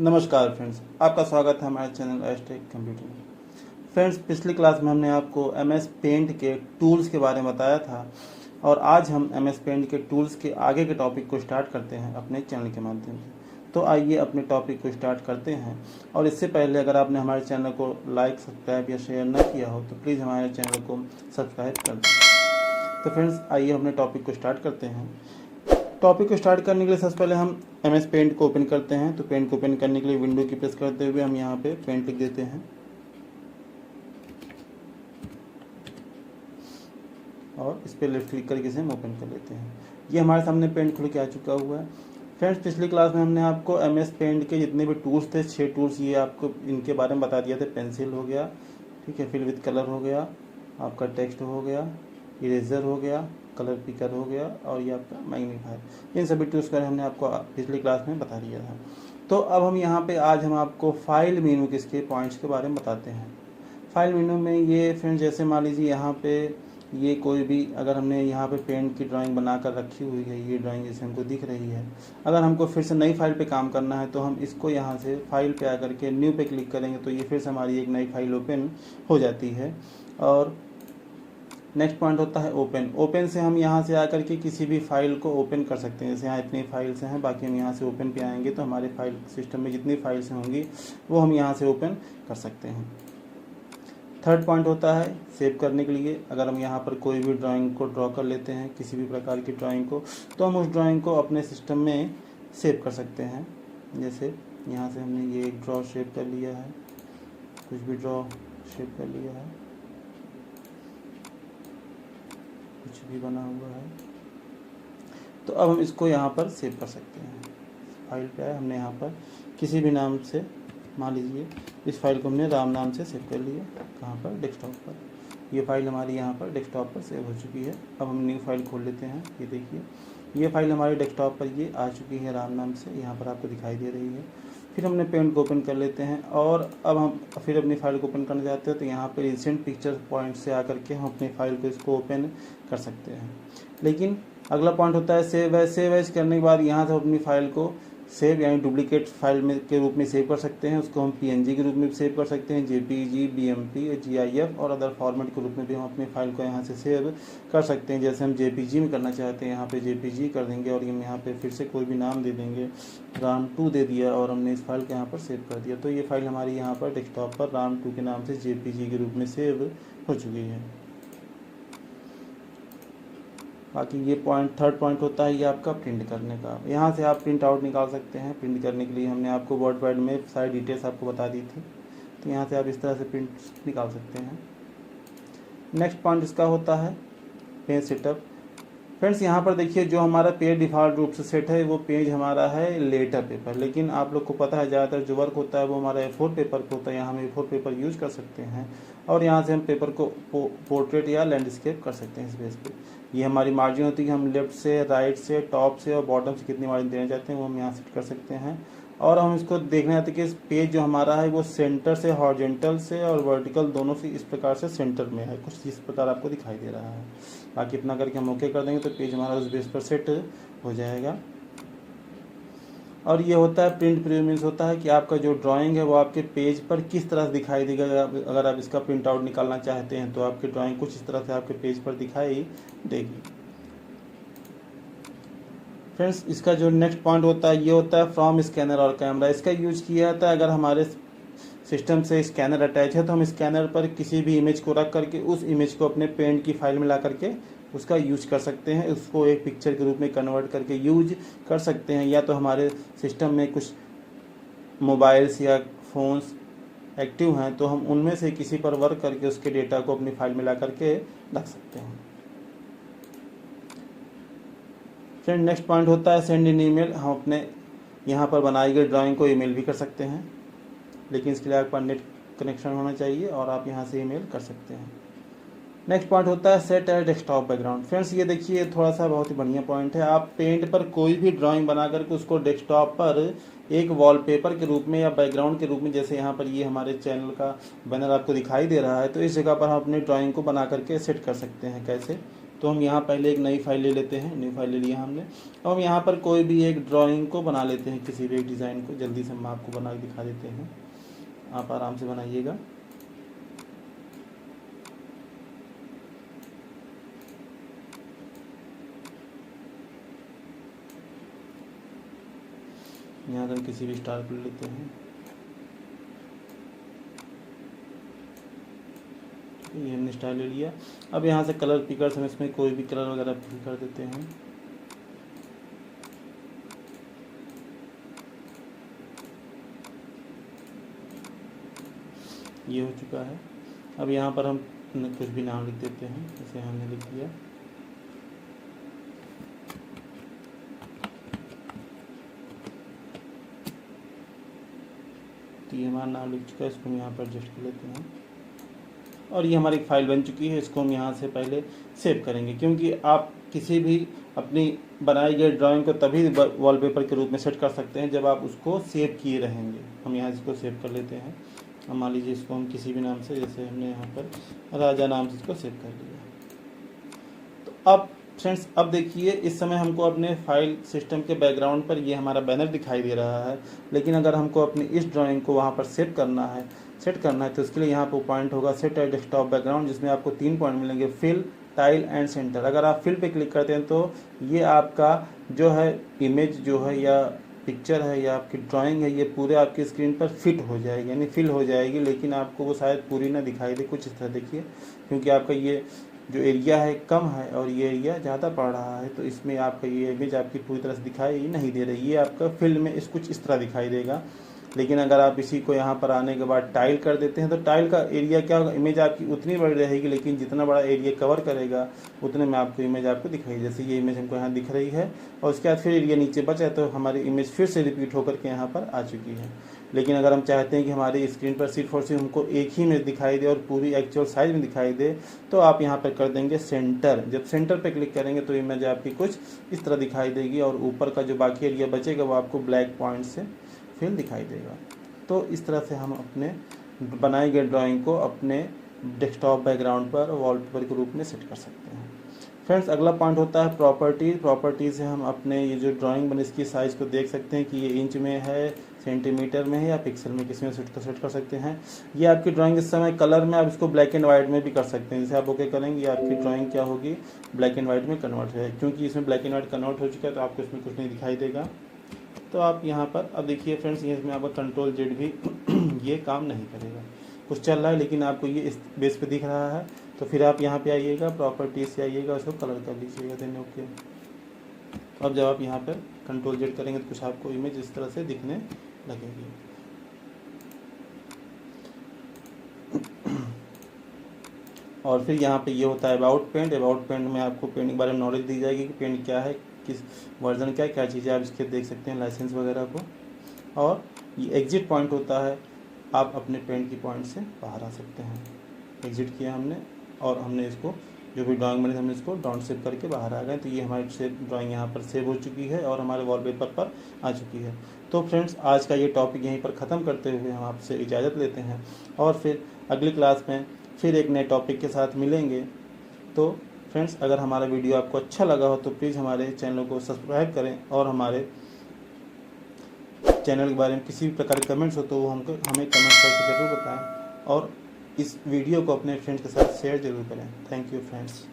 नमस्कार फ्रेंड्स, आपका स्वागत है हमारे चैनल एस्टेक कंप्यूटर में। फ्रेंड्स, पिछली क्लास में हमने आपको MS पेंट के टूल्स के बारे में बताया था और आज हम MS पेंट के टूल्स के आगे के टॉपिक को स्टार्ट करते हैं अपने चैनल के माध्यम से। तो आइए अपने टॉपिक को स्टार्ट करते हैं। और इससे पहले अगर आपने हमारे चैनल को लाइक, सब्सक्राइब या शेयर न किया हो तो प्लीज़ हमारे चैनल को सब्सक्राइब कर दें। तो फ्रेंड्स, आइए अपने टॉपिक को स्टार्ट करते हैं। टॉपिक को स्टार्ट करने के लिए सबसे पहले हम MS पेंट को ओपन करते हैं। तो पेंट को ओपन करने के लिए विंडो की प्रेस करते हुए हम यहाँ पे पेंट लिख देते हैं और इस पर लेफ्ट क्लिक करके इसे हम ओपन कर लेते हैं। ये हमारे सामने पेंट खुल के आ चुका हुआ है। फ्रेंड्स, पिछली क्लास में हमने आपको MS पेंट के जितने भी टूल्स थे, 6 टूल्स, ये आपको इनके बारे में बता दिया था। पेंसिल हो गया, ठीक है, फिल विद कलर हो गया, आपका टेक्स्ट हो गया, इरेजर हो गया, कलर पिकर हो गया और ये आपका मैग्नीफायर। इन सभी टूल्स का हमने आपको पिछली क्लास में बता दिया था। तो अब हम यहाँ पे आज हम आपको फाइल मेनू के इसके पॉइंट्स के बारे में बताते हैं। फाइल मेनू में ये फ्रेंड्स, जैसे मान लीजिए यहाँ पे ये कोई भी, अगर हमने यहाँ पे पेंट की ड्राइंग बनाकर रखी हुई है, ये ड्राइंग जैसे हमको दिख रही है, अगर हमको फिर से नई फाइल पे काम करना है तो हम इसको यहाँ से फाइल पे आकर के न्यू पे क्लिक करेंगे तो ये फिर से हमारी एक नई फाइल ओपन हो जाती है। और नेक्स्ट पॉइंट होता है ओपन। ओपन से हम यहाँ से आकर के किसी भी फाइल को ओपन कर सकते हैं। जैसे यहाँ इतनी फाइल्स हैं, बाकी हम यहाँ से ओपन पे आएंगे तो हमारे फाइल सिस्टम में जितनी फाइल्स होंगी वो हम यहाँ से ओपन कर सकते हैं। थर्ड पॉइंट होता है सेव करने के लिए। अगर हम यहाँ पर कोई भी ड्राइंग को ड्रॉ कर लेते हैं, किसी भी प्रकार की ड्राइंग को, तो हम उस ड्राइंग को अपने सिस्टम में सेव कर सकते हैं। जैसे यहाँ से हमने ये एक ड्रॉ शेप कर लिया है, कुछ भी ड्रॉ शेप कर लिया है, कुछ भी बना हुआ है, तो अब हम इसको यहाँ पर सेव कर सकते हैं। फाइल पे आए, हमने यहाँ पर किसी भी नाम से, मान लीजिए इस फाइल को हमने राम नाम से सेव कर लिया। कहाँ पर? डेस्कटॉप पर। ये फाइल हमारी यहाँ पर डेस्कटॉप पर सेव हो चुकी है। अब हम न्यू फाइल खोल लेते हैं। ये देखिए, ये फाइल हमारे डेस्कटॉप पर ये आ चुकी है राम नाम से, यहाँ पर आपको दिखाई दे रही है। फिर हमने पेंट को ओपन कर लेते हैं और अब हम फिर अपनी फाइल को ओपन करना चाहते हैं तो यहाँ पर रिसेंट पिक्चर पॉइंट से आकर के हम अपनी फाइल को इसको ओपन कर सकते हैं। लेकिन अगला पॉइंट होता है सेव एज। सेव एज करने के बाद यहाँ से अपनी फाइल को सेव यानी डुप्लीकेट फाइल में के रूप में सेव कर सकते हैं। उसको हम PNG के रूप में सेव कर सकते हैं, JPG, BMP, GIF और अदर फॉर्मेट के रूप में भी हम अपनी फाइल को यहाँ से सेव कर सकते हैं। जैसे हम JPG में करना चाहते हैं, यहाँ पे JPG कर देंगे और हम यहाँ पे फिर से कोई भी नाम दे देंगे, RAM2 दे दिया और हमने इस फाइल को यहाँ पर सेव कर दिया। तो ये फाइल हमारी यहाँ पर डेस्कटॉप पर RAM2 के नाम से JPG के रूप में सेव हो चुकी है। बाकी ये पॉइंट, थर्ड पॉइंट होता है ये आपका प्रिंट करने का। यहाँ से आप प्रिंट आउट निकाल सकते हैं। प्रिंट करने के लिए हमने आपको वर्ड पैड में सारी डिटेल्स आपको बता दी थी, तो यहाँ से आप इस तरह से प्रिंट निकाल सकते हैं। नेक्स्ट पॉइंट इसका होता है पेज सेटअप। फ्रेंड्स, यहाँ पर देखिए, जो हमारा पेज डिफ़ॉल्ट रूप से सेट है वो पेज हमारा है लेटर पेपर, लेकिन आप लोग को पता है ज़्यादातर जो वर्क होता है वो हमारा A4 पेपर पर होता है। यहाँ हम A4 पेपर यूज़ कर सकते हैं और यहाँ से हम पेपर को पोर्ट्रेट या लैंडस्केप कर सकते हैं इस बेस पे। ये हमारी मार्जिन होती है, हम लेफ्ट से, राइट से, टॉप से और बॉटम से कितनी मार्जिन देना चाहते हैं वो हम यहाँ सेट कर सकते हैं। और हम इसको देखना चाहते हैं कि पेज जो हमारा है वो सेंटर से, हॉरिजॉन्टल से और वर्टिकल दोनों से इस प्रकार से सेंटर में है, कुछ इस प्रकार आपको दिखाई दे रहा है। बाकी इतना करके हम ओके कर देंगे तो पेज हमारा उस बेस पर सेट हो जाएगा। और ये होता है प्रिंट प्रीव्यू। मीन्स होता है कि आपका जो ड्राइंग है वो आपके पेज पर किस तरह से दिखाई देगा। अगर आप इसका प्रिंट आउट निकालना चाहते हैं तो आपकी ड्राइंग कुछ इस तरह से आपके पेज पर दिखाई देगी। फ्रेंड्स, इसका जो नेक्स्ट पॉइंट होता है ये होता है फ्रॉम स्कैनर और कैमरा। इसका यूज किया जाता है अगर हमारे सिस्टम से स्कैनर अटैच है तो हम स्कैनर पर किसी भी इमेज को रख करके उस इमेज को अपने पेंट की फाइल में ला करके उसका यूज कर सकते हैं। उसको एक पिक्चर के रूप में कन्वर्ट करके यूज कर सकते हैं। या तो हमारे सिस्टम में कुछ मोबाइल्स या फ़ोन्स एक्टिव हैं तो हम उनमें से किसी पर वर्क करके उसके डेटा को अपनी फाइल में ला करके रख सकते हैं। फ्रेंड, नेक्स्ट पॉइंट होता है सेंड इन ईमेल। हम अपने यहाँ पर बनाई गई ड्राइंग को ईमेल भी कर सकते हैं, लेकिन इसके लिए आपके पास नेट कनेक्शन होना चाहिए और आप यहाँ से ईमेल कर सकते हैं। नेक्स्ट पॉइंट होता है set as desktop background. Friends, ये देखिए थोड़ा सा बहुत ही बढ़िया पॉइंट है। आप पेंट पर कोई भी ड्राइंग बना करके उसको डेस्कटॉप पर एक वॉलपेपर के रूप में या बैकग्राउंड के रूप में, जैसे यहाँ पर ये हमारे चैनल का बैनर आपको दिखाई दे रहा है, तो इस जगह पर हम अपनी ड्राइंग को बना करके सेट कर सकते हैं। कैसे? तो हम यहाँ पहले एक नई फाइल ले लेते हैं, न्यू फाइल ले लिया हमने। अब हम यहाँ पर कोई भी एक ड्राइंग को बना लेते हैं, किसी भी एक डिज़ाइन को। जल्दी से हम आपको बना के दिखा देते हैं, आप आराम से बनाइएगा। यहाँ से हम किसी भी स्टार को ले लेते हैं। ये हमने स्टाइल ले लिया। अब यहाँ से कलर पिकर्स हम इसमें कोई भी कलर वगैरह फिल कर देते हैं। ये हो चुका है। अब यहाँ पर हम कुछ भी नाम लिख देते हैं, जैसे हमने लिख दिया। तो ये हमारा नाम लिख चुका है, इसको हम यहाँ पर एडजस्ट कर लेते हैं। और ये हमारी फाइल बन चुकी है। इसको हम यहाँ से पहले सेव करेंगे, क्योंकि आप किसी भी अपनी बनाई गई ड्राइंग को तभी वॉलपेपर के रूप में सेट कर सकते हैं जब आप उसको सेव किए रहेंगे। हम यहाँ इसको सेव कर लेते हैं। अब मान लीजिए इसको हम किसी भी नाम से, जैसे हमने यहाँ पर राजा नाम से इसको सेव कर लिया। तो अब फ्रेंड्स, अब देखिए इस समय हमको अपने फाइल सिस्टम के बैकग्राउंड पर ये हमारा बैनर दिखाई दे रहा है, लेकिन अगर हमको अपनी इस ड्राइंग को वहाँ पर सेट करना है तो इसके लिए यहाँ पर पॉइंट होगा सेट एट डेस्कटॉप बैकग्राउंड, जिसमें आपको 3 पॉइंट मिलेंगे, फिल, टाइल एंड सेंटर। अगर आप फिल पे क्लिक करते हैं तो ये आपका जो है इमेज जो है या पिक्चर है या आपकी ड्राइंग है, ये पूरे आपकी स्क्रीन पर फिट हो जाएगी, यानी फिल हो जाएगी। लेकिन आपको वो शायद पूरी ना दिखाई दे, कुछ इस तरह देखिए, क्योंकि आपका ये जो एरिया है कम है और ये एरिया ज़्यादा पड़ रहा है, तो इसमें आपका ये इमेज आपकी पूरी तरह से दिखाई नहीं दे रही है। आपका फील्ड में कुछ इस तरह दिखाई देगा। लेकिन अगर आप इसी को यहाँ पर आने के बाद टाइल कर देते हैं तो टाइल का एरिया क्या होगा, इमेज आपकी उतनी बड़ी रहेगी, लेकिन जितना बड़ा एरिया कवर करेगा उतने में आपको इमेज आपको दिखाई। जैसे ये इमेज हमको यहाँ दिख रही है और उसके बाद फिर एरिया नीचे बचा है, तो हमारी इमेज फिर से रिपीट होकर के यहाँ पर आ चुकी है। लेकिन अगर हम चाहते हैं कि हमारी स्क्रीन पर सिर्फ और सिर्फ हमको एक ही इमेज दिखाई दे और पूरी एक्चुअल साइज में दिखाई दे, तो आप यहाँ पर कर देंगे सेंटर। जब सेंटर पे क्लिक करेंगे तो इमेज आपकी कुछ इस तरह दिखाई देगी और ऊपर का जो बाकी एरिया बचेगा वो आपको ब्लैक पॉइंट से फिर दिखाई देगा। तो इस तरह से हम अपने बनाई गई ड्राइंग को अपने डेस्कटॉप बैकग्राउंड पर वॉलपेपर के रूप में सेट कर सकते हैं। फ्रेंड्स, अगला पॉइंट होता है प्रॉपर्टी से हम अपने ये जो ड्राइंग बने इसकी साइज़ को देख सकते हैं कि ये इंच में है, सेंटीमीटर में है या पिक्सल में, किसी में सेट कर सकते हैं। ये आपकी ड्राइंग इस समय कलर में, आप इसको ब्लैक एंड वाइट में भी कर सकते हैं। जैसे आप ओके करेंगे आपकी ड्राइंग क्या होगी, ब्लैक एंड वाइट में कन्वर्ट है। क्योंकि इसमें ब्लैक एंड वाइट कन्वर्ट हो चुका है तो आपको इसमें कुछ नहीं दिखाई देगा। तो आप यहाँ पर अब देखिए फ्रेंड्स, ये इसमें आपका कंट्रोल जेड भी ये काम नहीं करेगा, कुछ चल रहा है लेकिन आपको ये इस बेस पे दिख रहा है। तो फिर आप यहाँ पे आइएगा, प्रॉपर्टीज से आइएगा, उसको कलर कर लीजिएगा, देन ओके। अब जब आप यहाँ पर कंट्रोल जेड करेंगे तो कुछ आपको इमेज इस तरह से दिखने लगेगी। और फिर यहाँ पे ये होता है अबाउट पेंट में आपको पेंट के बारे में नॉलेज दी जाएगी कि पेंट क्या है, किस वर्जन क्या चीज़ें आप इसके देख सकते हैं, लाइसेंस वगैरह को। और ये एग्जिट पॉइंट होता है, आप अपने पेंट की पॉइंट से बाहर आ सकते हैं। एग्जिट किया हमने और हमने इसको जो भी ड्राइंग बनी हमने इसको डाउन सेव करके बाहर आ गए। तो ये हमारी ड्राइंग यहाँ पर सेव हो चुकी है और हमारे वॉलपेपर पर आ चुकी है। तो फ्रेंड्स, आज का ये टॉपिक यहीं पर ख़त्म करते हुए हम आपसे इजाज़त लेते हैं और फिर अगली क्लास में फिर एक नए टॉपिक के साथ मिलेंगे। तो फ्रेंड्स, अगर हमारा वीडियो आपको अच्छा लगा हो तो प्लीज़ हमारे चैनल को सब्सक्राइब करें और हमारे चैनल के बारे में किसी भी प्रकार के कमेंट्स हो तो वो हमें कमेंट करके ज़रूर बताएं और इस वीडियो को अपने फ्रेंड्स के साथ शेयर ज़रूर करें। Thank you friends.